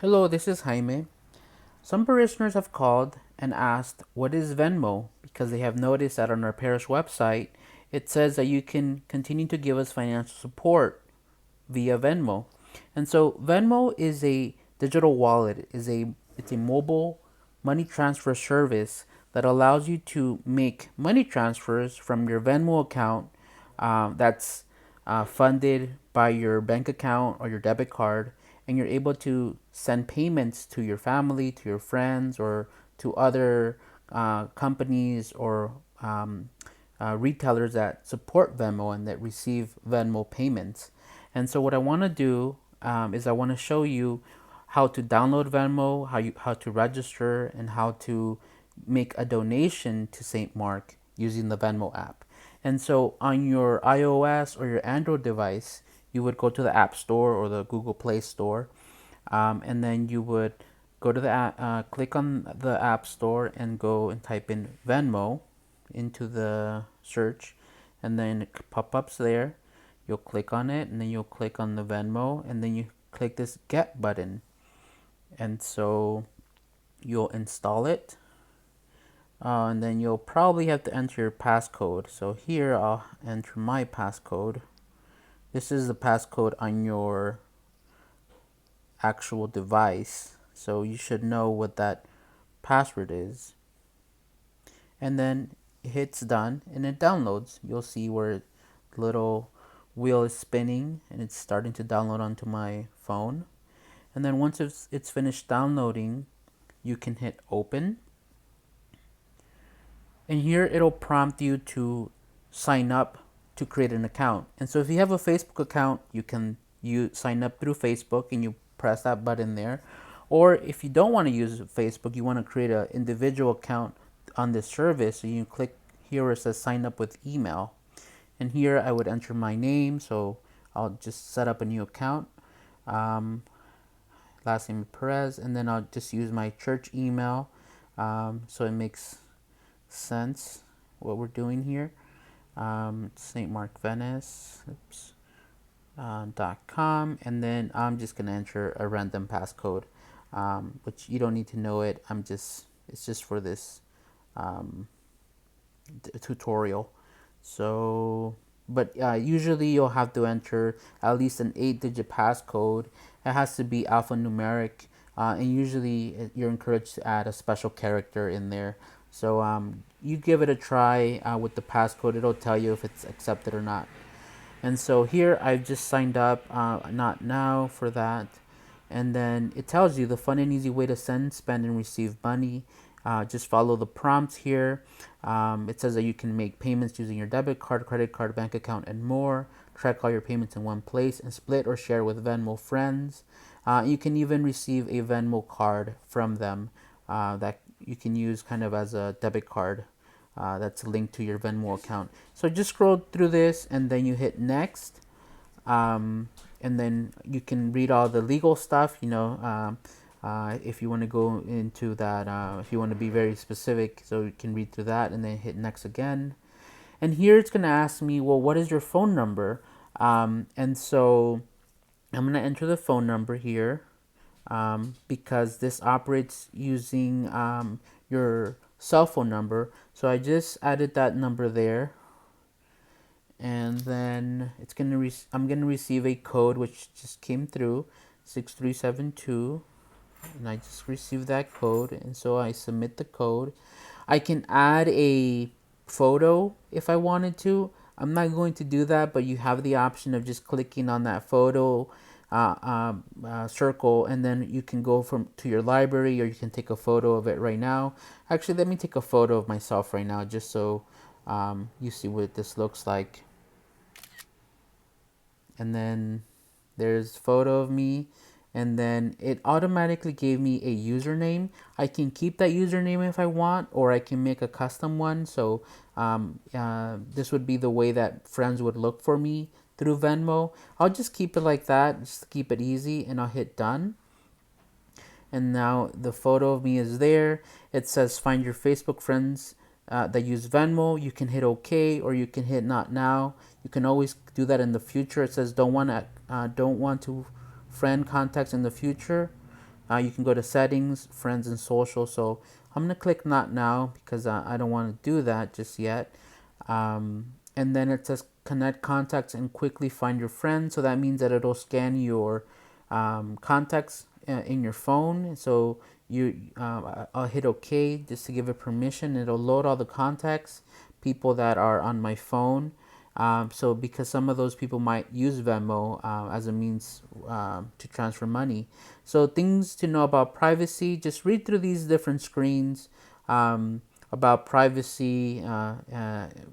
Hello, this is Jaime. Some parishioners have called and asked, what is Venmo? Because they have noticed that on our parish website, it says that you can continue to give us financial support via Venmo. And so Venmo is a digital wallet, it's a mobile money transfer service that allows you to make money transfers from your Venmo account that's funded by your bank account or your debit card, and you're able to send payments to your family, to your friends, or to other companies or retailers that support Venmo and that receive Venmo payments. And so, what I want to do is I want to show you how to download Venmo, how to register, and how to make a donation to Saint Mark using the Venmo app. And so on your iOS or your Android device, you would go to the App Store or the Google Play Store, and then you would go to the click on the App Store and go and type in Venmo into the search, and then it pop ups there. You'll click on it, and then you'll click on the Venmo, and then you click this Get button, and so you'll install it, and then you'll probably have to enter your passcode. So here I'll enter my passcode. This is the passcode on your actual device, so you should know what that password is. And then it hits done and it downloads. You'll see where the little wheel is spinning and it's starting to download onto my phone. And then once it's finished downloading, you can hit open. And here it'll prompt you to sign up to create an account. And so if you have a Facebook account, you sign up through Facebook and you press that button there. Or if you don't want to use Facebook, you want to create an individual account on this service, so you click here where it says sign up with email. And here I would enter my name, so I'll just set up a new account. Last name Perez, and then I'll just use my church email, so it makes sense what we're doing here. St. Mark Venice, .com, and then I'm just gonna enter a random passcode, which you don't need to know it. It's just for this tutorial. So, but usually you'll have to enter at least an 8-digit passcode. It has to be alphanumeric, and usually you're encouraged to add a special character in there. So you give it a try with the passcode. It'll tell you if it's accepted or not. And so here I've just signed up, not now for that. And then it tells you the fun and easy way to send, spend, and receive money. Just follow the prompts here. It says that you can make payments using your debit card, credit card, bank account, and more. Track all your payments in one place and split or share with Venmo friends. You can even receive a Venmo card from them that you can use kind of as a debit card that's linked to your Venmo account. So just scroll through this and then you hit next. And then you can read all the legal stuff, if you want to go into that, if you want to be very specific, so you can read through that and then hit next again. And here it's going to ask me, well, what is your phone number? And so I'm going to enter the phone number here, because this operates using your cell phone number. So I just added that number there. And then I'm gonna receive a code which just came through, 6372, and I just received that code, and so I submit the code. I can add a photo if I wanted to. I'm not going to do that, but you have the option of just clicking on that photo circle, and then you can go to your library, or you can take a photo of it right now. Actually, let me take a photo of myself right now, just so you see what this looks like. And then there's a photo of me, and then it automatically gave me a username. I can keep that username if I want, or I can make a custom one. So this would be the way that friends would look for me through Venmo. I'll just keep it like that, just to keep it easy, and I'll hit done. And now the photo of me is there. It says find your Facebook friends that use Venmo. You can hit OK, or you can hit not now. You can always do that in the future. It says don't want to friend contacts in the future. You can go to settings, friends, and social. So I'm gonna click not now because I don't want to do that just yet. And then it says connect contacts and quickly find your friends. So that means that it'll scan your contacts in your phone. So I'll hit OK just to give it permission. It'll load all the contacts, people that are on my phone. So because some of those people might use Venmo as a means to transfer money. So things to know about privacy, just read through these different screens about privacy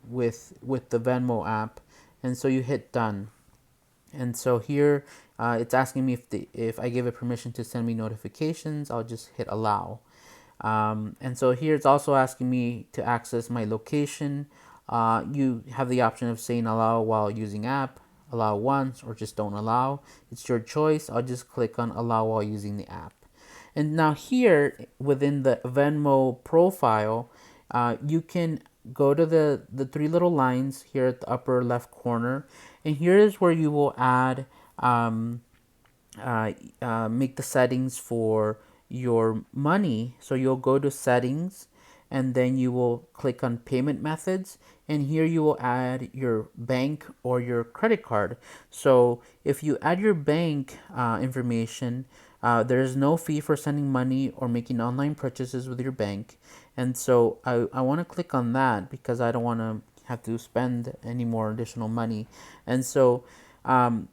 with the Venmo app, and so you hit done. And so here it's asking me if I give it permission to send me notifications. I'll just hit allow. And so here it's also asking me to access my location. You have the option of saying allow while using app, allow once, or just don't allow. It's your choice. I'll just click on allow while using the app. And now here within the Venmo profile, you can go to the three little lines here at the upper left corner. And here is where you will add um, make the settings for your money. So you'll go to settings and then you will click on payment methods, and here you will add your bank or your credit card. So if you add your bank information, there is no fee for sending money or making online purchases with your bank. And so I want to click on that because I don't want to have to spend any more additional money. And so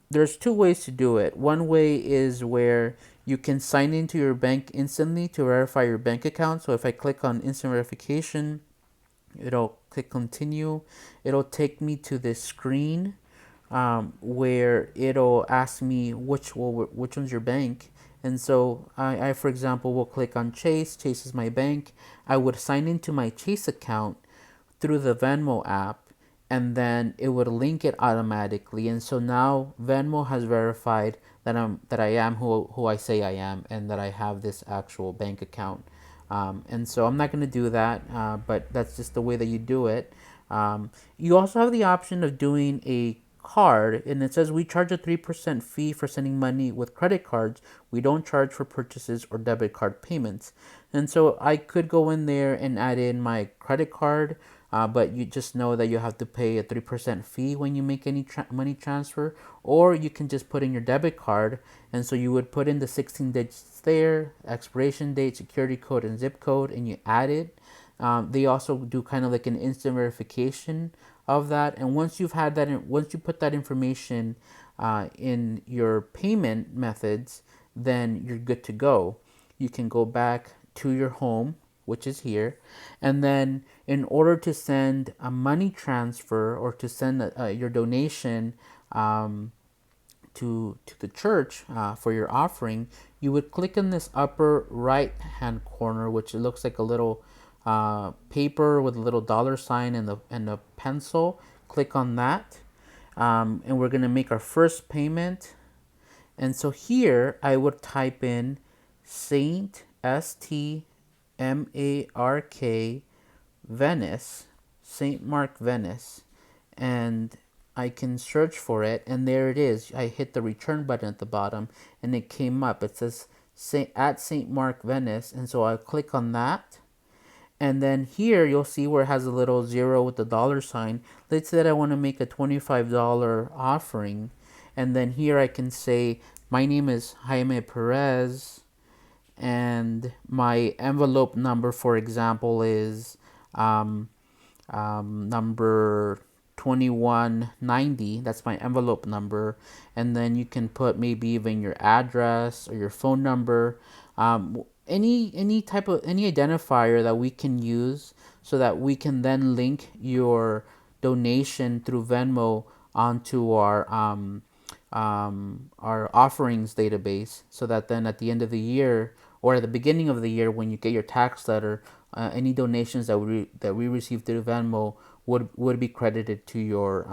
there's two ways to do it. One way is where you can sign into your bank instantly to verify your bank account. So if I click on instant verification, it'll click continue. It'll take me to this screen where it'll ask me which one's your bank. And so I, for example, will click on Chase. Chase is my bank. I would sign into my Chase account through the Venmo app, and then it would link it automatically. And so now Venmo has verified that I am who I say I am, and that I have this actual bank account. And so I'm not going to do that, but that's just the way that you do it. You also have the option of doing a card, and it says we charge a 3% fee for sending money with credit cards. We don't charge for purchases or debit card payments. And so I could go in there and add in my credit card, but you just know that you have to pay a 3% fee when you make any money transfer, or you can just put in your debit card. And so you would put in the 16 digits there, expiration date, security code, and zip code, and you add it. They also do kind of like an instant verification of that. And once you've had that, once you put that information in your payment methods, then you're good to go. You can go back to your home, which is here, and then in order to send a money transfer or to send your donation to the church for your offering, you would click in this upper right hand corner, which it looks like a little paper with a little dollar sign and a pencil. Click on that, and we're gonna make our first payment. And so here I would type in Saint STMARK Venice, Saint Mark Venice, and I can search for it, and there it is. I hit the return button at the bottom, and it came up. It says at Saint Mark Venice, and so I'll click on that. And then here you'll see where it has a little zero with the dollar sign. Let's say that I want to make a $25 offering. And then here I can say, my name is Jaime Perez, and my envelope number, for example, is number 2190. That's my envelope number. And then you can put maybe even your address or your phone number, any type of any identifier that we can use, so that we can then link your donation through Venmo onto our offerings database, so that then at the end of the year or at the beginning of the year when you get your tax letter, any donations that we receive through Venmo would be credited to your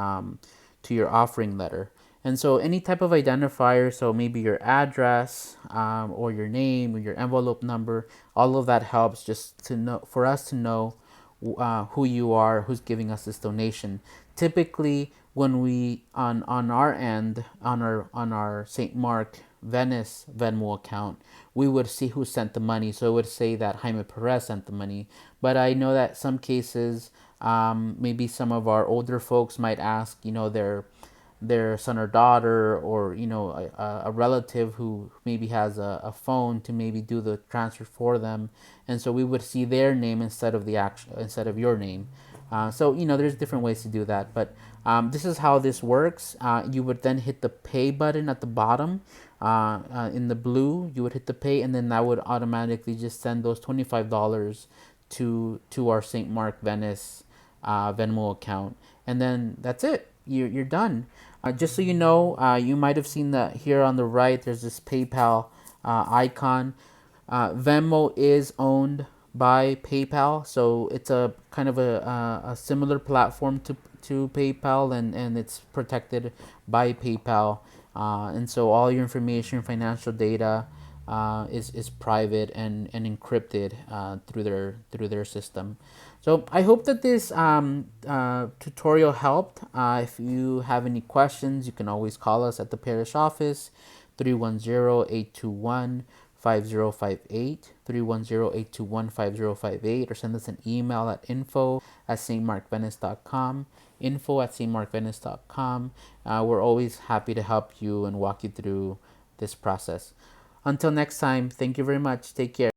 offering letter. And so any type of identifier, so maybe your address, or your name or your envelope number, all of that helps just to know, for us to know who you are, who's giving us this donation. Typically, when we on our end on our St. Mark Venice Venmo account, we would see who sent the money. So it would say that Jaime Perez sent the money. But I know that some cases, maybe some of our older folks might ask, their son or daughter, or a relative who maybe has a phone to maybe do the transfer for them, and so we would see their name instead of your name. So there's different ways to do that, but this is how this works. You would then hit the pay button at the bottom. In the blue, you would hit the pay, and then that would automatically just send those $25 to our St. Mark Venice Venmo account, and then that's it. You're done. Just so you know, you might have seen that here on the right. There's this PayPal icon. Venmo is owned by PayPal, so it's a kind of a similar platform to PayPal, and it's protected by PayPal. And so all your information, financial data, is private and encrypted through their system. So I hope that this tutorial helped. If you have any questions, you can always call us at the parish office, 310-821-5058, 310-821-5058, or send us an email at info@stmarkvenice.com, info@stmarkvenice.com. We're always happy to help you and walk you through this process. Until next time, thank you very much. Take care.